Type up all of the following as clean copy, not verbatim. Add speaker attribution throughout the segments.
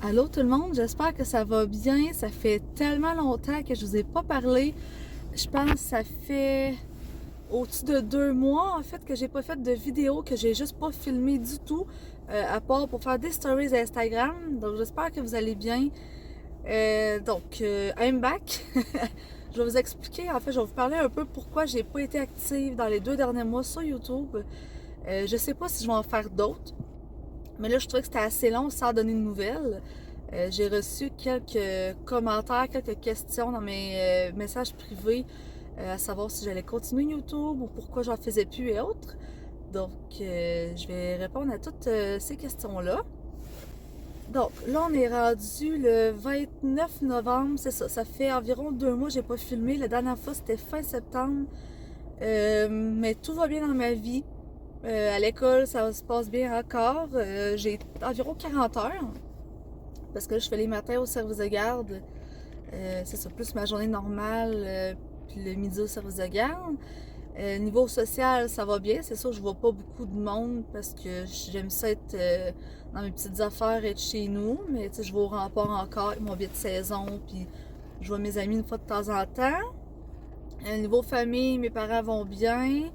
Speaker 1: Allô tout le monde, j'espère que ça va bien. Ça fait tellement longtemps que je vous ai pas parlé. Je pense que ça fait au-dessus de 2 mois en fait que j'ai pas fait de vidéo, que j'ai juste pas filmé du tout, à part pour faire des stories Instagram. Donc j'espère que vous allez bien. I'm back. Je vais vous expliquer, en fait, je vais vous parler un peu pourquoi j'ai pas été active dans les 2 derniers mois sur YouTube. Je sais pas si je vais en faire d'autres. Mais là, je trouvais que c'était assez long sans donner de nouvelles. J'ai reçu quelques commentaires, quelques questions dans mes messages privés à savoir si j'allais continuer YouTube ou pourquoi j'en faisais plus et autres. Donc, je vais répondre à toutes ces questions-là. Donc, là, on est rendu le 29 novembre, c'est ça. Ça fait environ 2 mois que j'ai pas filmé. La dernière fois, c'était fin septembre. Mais tout va bien dans ma vie. À l'école, ça se passe bien encore. J'ai environ 40 heures. Parce que là, je fais les matins au service de garde. C'est ça, plus ma journée normale. Puis le midi au service de garde. Niveau social, ça va bien. C'est sûr, je vois pas beaucoup de monde parce que j'aime ça être dans mes petites affaires, être chez nous. Mais tu sais, je vais au rempart encore avec mon billet de saison. Puis je vois mes amis une fois de temps en temps. Niveau famille, mes parents vont bien.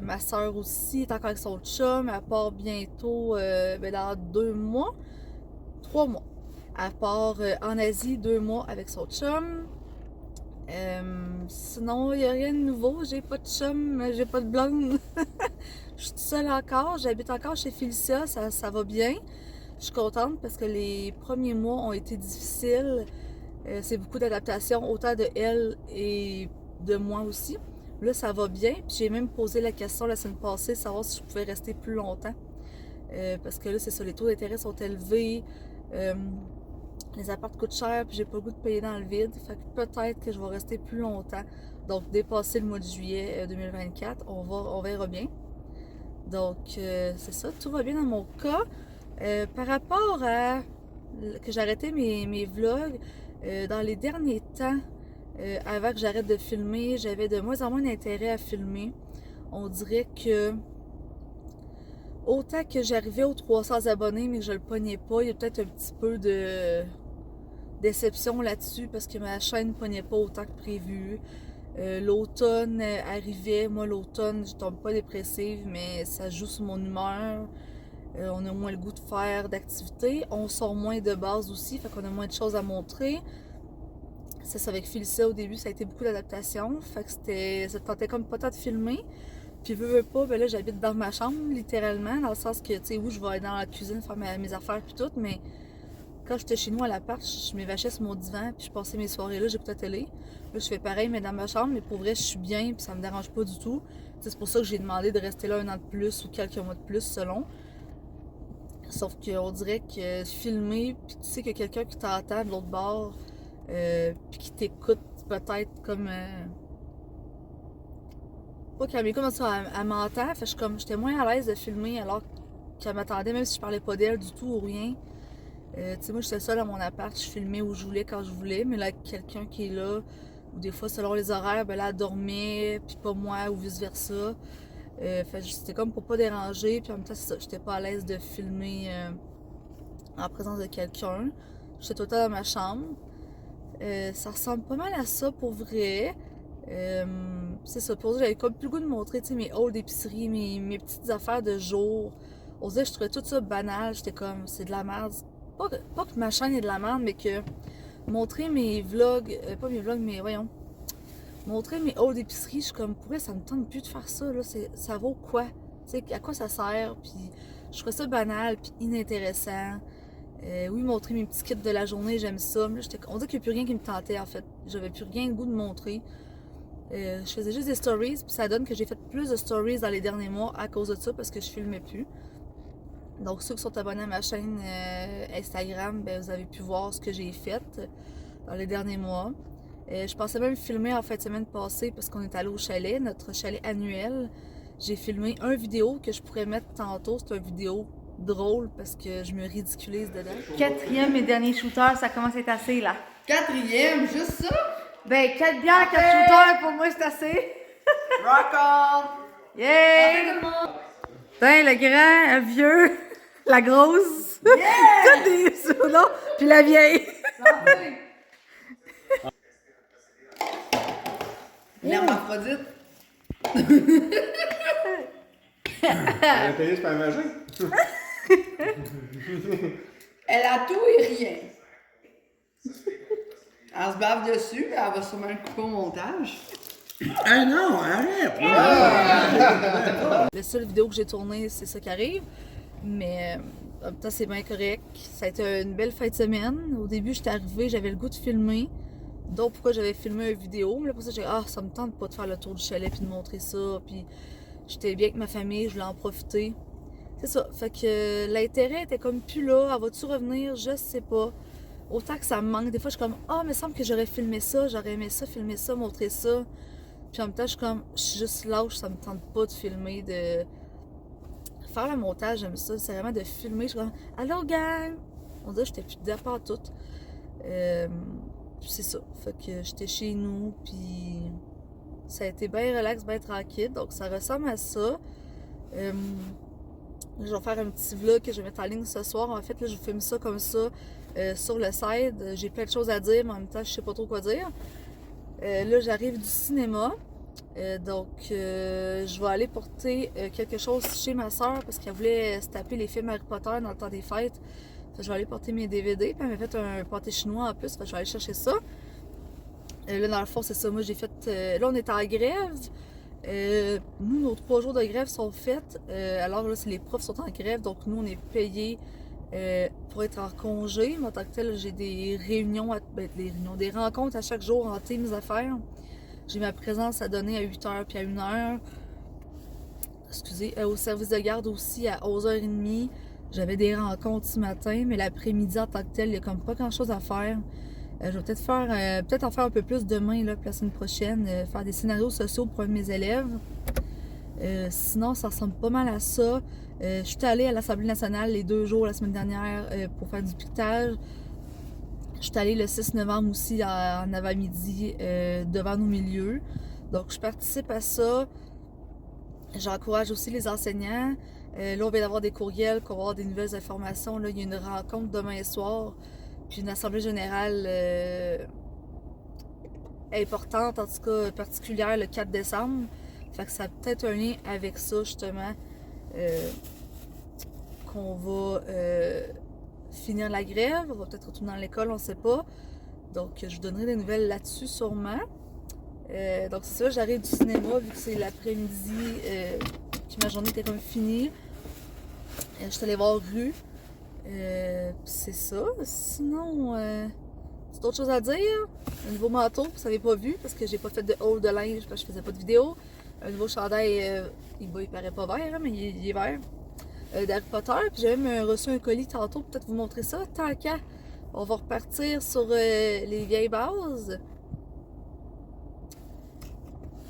Speaker 1: Ma soeur aussi est encore avec son chum. Elle part bientôt dans 2 mois. 3 mois. Elle part en Asie 2 mois avec son chum. Sinon, il n'y a rien de nouveau. J'ai pas de chum, j'ai pas de blonde. Je suis toute seule encore. J'habite encore chez Félicia. Ça va bien. Je suis contente parce que les premiers mois ont été difficiles. C'est beaucoup d'adaptation, autant de elle et de moi aussi. Là, ça va bien. Puis j'ai même posé la question la semaine passée, savoir si je pouvais rester plus longtemps. Parce que là, c'est ça, les taux d'intérêt sont élevés. Les apparts coûtent cher, puis j'ai pas le goût de payer dans le vide. Fait que peut-être que je vais rester plus longtemps. Donc, dépasser le mois de juillet 2024, on verra bien. Donc, c'est ça, tout va bien dans mon cas. Par rapport à que j'ai arrêté mes vlogs, dans les derniers temps, avant que j'arrête de filmer, j'avais de moins en moins d'intérêt à filmer. On dirait que autant que j'arrivais aux 300 abonnés, mais que je le pognais pas, il y a peut-être un petit peu de déception là-dessus parce que ma chaîne ne pognait pas autant que prévu. L'automne arrivait. Moi, l'automne, je tombe pas dépressive, mais ça joue sur mon humeur. On a moins le goût de faire d'activités. On sort moins de base aussi, fait qu'on a moins de choses à montrer. C'est ça, avec Félicia, au début, ça a été beaucoup d'adaptation. Fait que ça tentait comme pas tant de filmer. Puis veux pas, ben là, j'habite dans ma chambre, littéralement, dans le sens que, tu sais, où je vais aller dans la cuisine faire mes affaires puis tout, mais quand j'étais chez nous à l'appart, je m'évachais sur mon divan, puis je passais mes soirées là, j'écoutais la télé. Là, je fais pareil, mais dans ma chambre, mais pour vrai, je suis bien, puis ça me dérange pas du tout. C'est pour ça que j'ai demandé de rester là 1 an de plus ou quelques mois de plus, selon. Sauf qu'on dirait que filmer, puis tu sais qu'il y a quelqu'un qui t'entend de l'autre bord, puis qui t'écoute peut-être comme... pas qu'elle m'écoute, ça, elle m'entend. Fait que j'étais moins à l'aise de filmer alors qu'elle m'attendait, même si je parlais pas d'elle du tout ou rien. Tu sais, moi, j'étais seule à mon appart, je filmais où je voulais, quand je voulais, mais là, quelqu'un qui est là, ou des fois, selon les horaires, ben là, elle dormait, puis pas moi, ou vice-versa. Fait que c'était comme pour pas déranger, puis en même temps, c'est ça, j'étais pas à l'aise de filmer en présence de quelqu'un. J'étais tout le temps dans ma chambre. Ça ressemble pas mal à ça, pour vrai. C'est ça, pour dire, j'avais comme plus le goût de montrer, tu sais, mes hauls d'épicerie, mes petites affaires de jour. On dirait que je trouvais tout ça banal, j'étais comme, c'est de la merde. Pas que ma chaîne est de la merde, mais que montrer mes vlogs, pas mes vlogs, mais voyons, montrer mes hauls d'épicerie, je suis comme, pourquoi ça me tente plus de faire ça, là, ça vaut quoi? Tu sais, à quoi ça sert? Puis je trouvais ça banal, puis inintéressant. Oui, montrer mes petits kits de la journée, j'aime ça. Mais là, on dirait qu'il n'y a plus rien qui me tentait, en fait. J'avais plus rien de goût de montrer. Je faisais juste des stories, puis ça donne que j'ai fait plus de stories dans les derniers mois à cause de ça, parce que je filmais plus. Donc, ceux qui sont abonnés à ma chaîne Instagram, ben, vous avez pu voir ce que j'ai fait dans les derniers mois. Je pensais même filmer en fin de semaine passée parce qu'on est allé au chalet, notre chalet annuel. J'ai filmé un vidéo que je pourrais mettre tantôt. C'est une vidéo drôle parce que je me ridiculise dedans. 4e et dernier shooter, ça commence à être assez là.
Speaker 2: 4e, juste ça?
Speaker 1: Ben, 4 bières, 4 shooters, pour moi c'est assez.
Speaker 2: Rock on!
Speaker 1: Yeah! Putain, le grand, le vieux, la grosse.
Speaker 3: Cheers! Toutes des sodas, puis la vieille.
Speaker 2: L'hermaphrodite.
Speaker 4: Elle a payé supermarché.
Speaker 2: Elle a tout et rien. Elle se bave dessus, elle va sûrement le couper au montage.
Speaker 4: Ah non, arrête!
Speaker 1: La seule vidéo que j'ai tournée, c'est ça qui arrive. Mais en même temps, c'est bien correct. Ça a été une belle fin de semaine. Au début, j'étais arrivée, j'avais le goût de filmer. Donc, pourquoi j'avais filmé une vidéo. Mais là, pour ça, j'ai dit, ça me tente pas de faire le tour du chalet puis de montrer ça. Puis j'étais bien avec ma famille, je voulais en profiter. C'est ça. Fait que l'intérêt était comme plus là. Elle va-tu revenir? Je sais pas. Autant que ça me manque. Des fois, je suis comme, il me semble que j'aurais filmé ça, j'aurais aimé ça, filmer ça, montrer ça. Puis en même temps, je suis juste lâche, ça me tente pas de filmer, de faire le montage, j'aime ça. C'est vraiment de filmer. Je suis comme, allô gang! On dirait que j'étais plus dedans pas tout. Puis c'est ça. Fait que j'étais chez nous, puis ça a été bien relax, bien tranquille. Donc ça ressemble à ça. Je vais faire un petit vlog que je vais mettre en ligne ce soir. En fait, là, je vous filme ça comme ça sur le side. J'ai plein de choses à dire, mais en même temps, je sais pas trop quoi dire. Là, j'arrive du cinéma. Donc, je vais aller porter quelque chose chez ma soeur parce qu'elle voulait se taper les films Harry Potter dans le temps des fêtes. Fait que je vais aller porter mes DVD. Puis elle m'a fait un pâté chinois en plus. Fait que je vais aller chercher ça. Là, dans le fond, c'est ça. Moi, j'ai fait. Là, on est en grève. Nous, nos 3 jours de grève sont faits. Alors là, c'est les profs sont en grève. Donc, nous, on est payés pour être en congé. Mais en tant que tel, j'ai des réunions, des rencontres à chaque jour en Teams à faire. J'ai ma présence à donner à 8h puis à 1h. Excusez, au service de garde aussi à 11h30. J'avais des rencontres ce matin, mais l'après-midi en tant que tel, il n'y a comme pas grand-chose à faire. Je vais peut-être en faire un peu plus demain, là, la semaine prochaine, faire des scénarios sociaux pour un de mes élèves. Sinon, ça ressemble pas mal à ça. Je suis allée à l'Assemblée nationale les 2 jours la semaine dernière pour faire du piquetage. Je suis allée le 6 novembre aussi en avant-midi devant nos milieux. Donc, je participe à ça. J'encourage aussi les enseignants. Là, on vient d'avoir des courriels, qu'on va avoir des nouvelles informations. Là, il y a une rencontre demain soir, puis une assemblée générale importante, en tout cas particulière, le 4 décembre. Fait que ça a peut-être un lien avec ça, justement, qu'on va finir la grève. On va peut-être retourner dans l'école, on ne sait pas. Donc, je vous donnerai des nouvelles là-dessus sûrement. Donc, c'est ça, j'arrive du cinéma vu que c'est l'après-midi, puis ma journée était comme finie. Je suis allée voir Rue. C'est ça. Sinon, c'est d'autres choses à dire. Un nouveau manteau, vous savez pas vu parce que j'ai pas fait de haul de linge parce que je faisais pas de vidéo. Un nouveau chandail, il paraît pas vert, hein, mais il est vert. D'Harry Potter. Puis j'ai même reçu un colis tantôt, peut-être vous montrer ça. Tant qu'à, on va repartir sur les vieilles bases.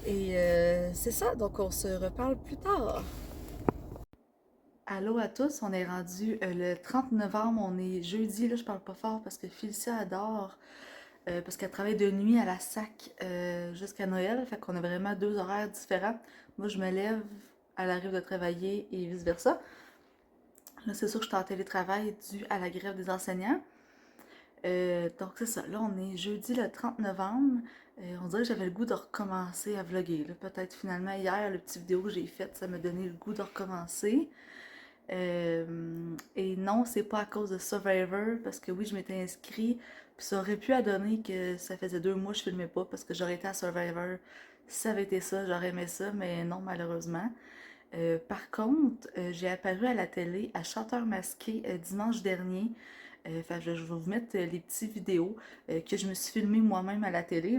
Speaker 1: Et c'est ça, donc on se reparle plus tard. Allô à tous, on est rendu le 30 novembre, on est jeudi, là je parle pas fort parce que Félicia adore, parce qu'elle travaille de nuit à la SAC jusqu'à Noël, fait qu'on a vraiment 2 horaires différents. Moi je me lève, elle arrive de travailler et vice versa. Là c'est sûr que je suis en télétravail dû à la grève des enseignants. Donc c'est ça, là on est jeudi le 30 novembre. On dirait que j'avais le goût de recommencer à vlogger. Peut-être finalement hier, le petit vidéo que j'ai fait, ça m'a donné le goût de recommencer. Et non, c'est pas à cause de Survivor, parce que oui, je m'étais inscrit, puis ça aurait pu à donner que ça faisait 2 mois que je filmais pas, parce que j'aurais été à Survivor. Si ça avait été ça, j'aurais aimé ça, mais non, malheureusement. Par contre, j'ai apparu à la télé à Chanteur masqué dimanche dernier. Enfin, je vais vous mettre les petites vidéos que je me suis filmée moi-même à la télé.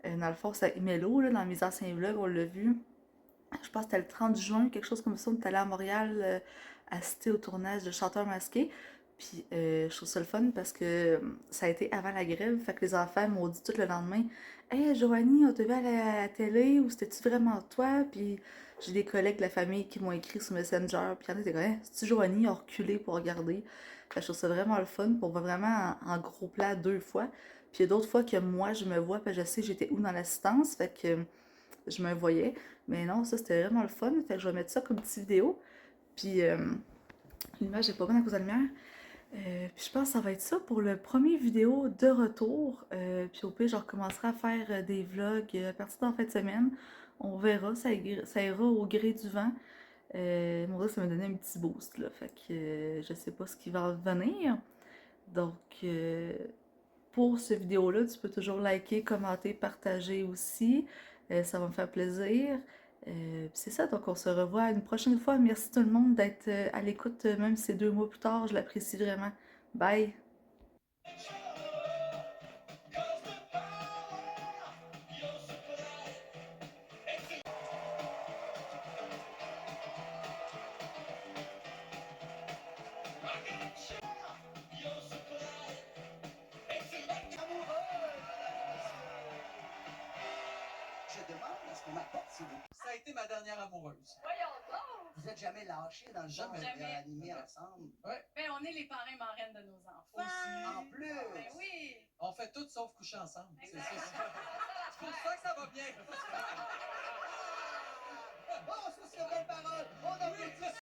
Speaker 1: Dans le fond, c'est avec Mélo, là, dans mes anciens vlogs, on l'a vu. Je pense que c'était le 30 juin, quelque chose comme ça. On est allé à Montréal assister au tournage de Chanteur masqué. Puis je trouve ça le fun parce que ça a été avant la grève. Fait que les enfants m'ont dit tout le lendemain: Hey Joanie, on t'a vu à la télé ou c'était-tu vraiment toi? Puis j'ai des collègues de la famille qui m'ont écrit sur Messenger. Puis il y en a qui étaient comme: Hey, c'est-tu Joanie? Ils ont reculé pour regarder. Fait que je trouve ça vraiment le fun. Pour voir vraiment en gros plat 2 fois. Puis il y a d'autres fois que moi je me vois. Puis je sais j'étais où dans l'assistance. Fait que je me voyais. Mais non, ça c'était vraiment le fun. Fait que je vais mettre ça comme petite vidéo. Puis L'image est pas bonne à cause de la lumière. Puis je pense que ça va être ça pour le premier vidéo de retour. Puis au pire, je recommencerai à faire des vlogs à partir de la fin de semaine. On verra, ça ira au gré du vent. Mon Dieu, ça m'a donné un petit boost, là. Fait que je sais pas ce qui va venir. Donc, pour cette vidéo-là, tu peux toujours liker, commenter, partager aussi. Ça va me faire plaisir. Puis c'est ça, donc on se revoit une prochaine fois. Merci tout le monde d'être à l'écoute, même si c'est 2 mois plus tard, je l'apprécie vraiment. Bye!
Speaker 5: Je demande à ce qu'on m'apporte, s'il vous plaît. Ça a été ma dernière amoureuse.
Speaker 6: Voyons donc!
Speaker 5: Vous êtes jamais lâchés dans le genre de
Speaker 6: Jamais.
Speaker 5: animé ensemble?
Speaker 6: Ben, on est les parrains marraines de nos enfants.
Speaker 5: Aussi. En plus.
Speaker 6: Ben oui!
Speaker 5: On fait tout sauf coucher ensemble. C'est
Speaker 6: Exactement.
Speaker 5: pour ça que ça va bien. Bon, ça, c'est belle parole. On applaudit.